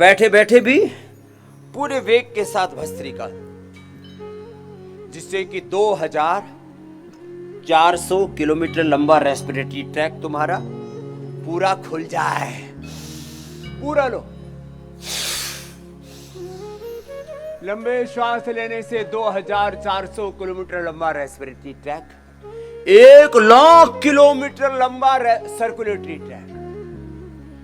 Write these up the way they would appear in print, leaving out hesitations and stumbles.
बैठे बैठे भी पूरे वेग के साथ भस्त्रिका, जिससे कि 2400 किलोमीटर लंबा रेस्पिरेटरी ट्रैक तुम्हारा पूरा खुल जाए। पूरा लो। लंबे श्वास लेने से 2400 किलोमीटर लंबा रेस्पिरेटरी ट्रैक, 1,00,000 किलोमीटर लंबा सर्कुलेटरी ट्रैक,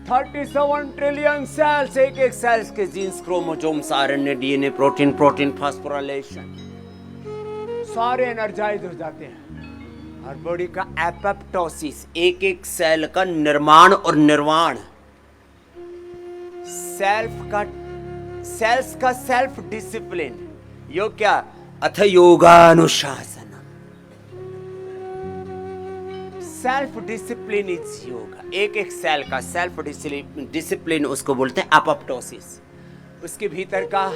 37 ट्रिलियन सेल्स, एक एक सेल्स के genes, chromosomes, RNA, DNA, protein, phosphorylation, सारे एनर्जाइज हो जाते हैं। और बॉडी का एपोप्टोसिस, एक एक सेल का निर्माण और निर्वाण, सेल्स का सेल्फ डिसिप्लिन, योग क्या? अथ योगानुशासन, सेल्फ डिसिप्लिन इज योगा। एक एक सेल का सेल्फ डिसिप्लिन उसको बोलते हैं एपोप्टोसिस। उसके भीतर का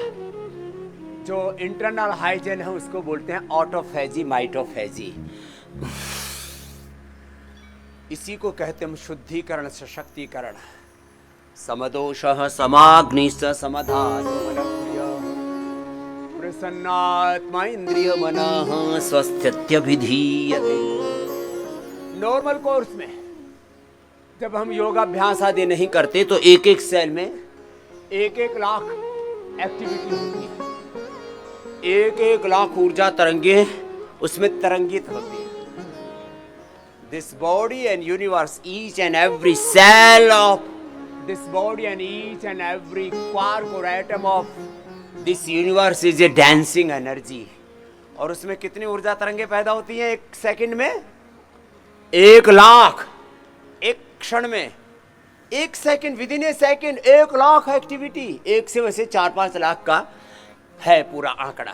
जो इंटरनल हाइजीन है उसको बोलते हैं ऑटोफेजी, माइटोफेजी। इसी को कहते हम शुद्धिकरण, सशक्तिकरण। समदोषः समाग्निश्च समधानमनप्रियः प्रसन्नात्मा इंद्रियमनः स्वस्थ्यत्यभिधीयते। नॉर्मल कोर्स में जब हम योगाभ्यास आदि नहीं करते तो एक एक सेल में 1,00,000 एक्टिविटी होती है, 1,00,000 ऊर्जा तरंगे उसमें तरंगित होती है। This body and universe, each and every cell of this body and each and every quark or atom of this universe is a dancing energy। और उसमें कितनी ऊर्जा तरंगे पैदा होती हैं एक सेकंड में? 1,00,000, एक क्षण में, एक second, with in A second 1,00,000 activity. एक से वैसे 4-5 लाख का है पूरा आंकड़ा।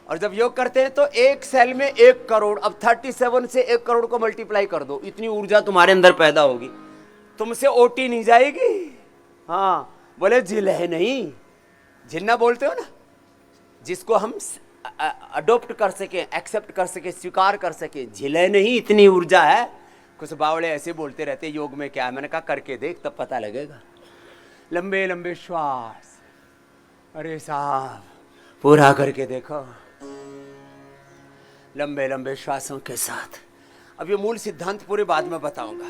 और जब योग करते हैं तो एक सेल में 1 करोड़, अब 37 से 1 करोड़ को मल्टीप्लाई कर दो, इतनी ऊर्जा तुम्हारे अंदर पैदा होगी। तुमसे ओटी नहीं जाएगी। हाँ, बोले झिल है नहीं, झिलना बोलते हो ना, जिसको हम अडोप्ट कर सके, एक्सेप्ट कर सके, स्वीकार कर सके, झिल है नहीं, इतनी ऊर्जा है। कुछ बावड़े ऐसे बोलते रहते योग में क्या है, मैंने कहा करके देख तब पता लगेगा। लंबे लंबे श्वास, अरे साहब पूरा करके देखो, लंबे लंबे श्वासों के साथ। अब ये मूल सिद्धांत पूरे बाद में बताऊंगा।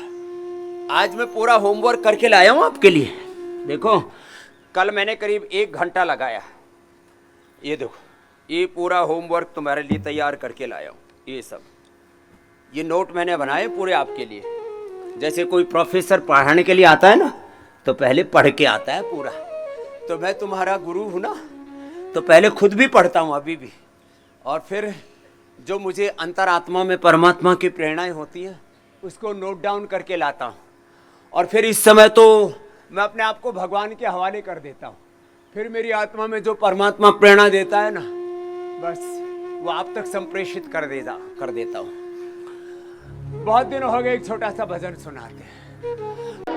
आज मैं पूरा होमवर्क करके लाया हूं आपके लिए। देखो, कल मैंने करीब 1 घंटा लगाया। ये देखो, ये पूरा होमवर्क तुम्हारे लिए तैयार करके लाया हूं। ये सब, ये नोट मैंने बनाए पूरे आपके लिए। जैसे कोई प्रोफेसर पढ़ाने के लिए आता है ना, तो पहले पढ़ के आता है पूरा। तो मैं तुम्हारा गुरु हूं ना, तो पहले खुद भी पढ़ता हूं अभी भी, और फिर जो मुझे अंतरात्मा में परमात्मा की प्रेरणाएं होती हैं उसको नोट डाउन करके लाता हूं। और फिर इस समय तो मैं अपने आप को भगवान के हवाले कर देता हूं। फिर मेरी आत्मा में जो परमात्मा प्रेरणा देता है ना, बस वो आप तक संप्रेषित कर देता हूं। बहुत दिन हो गए, एक छोटा सा भजन सुनाते हैं।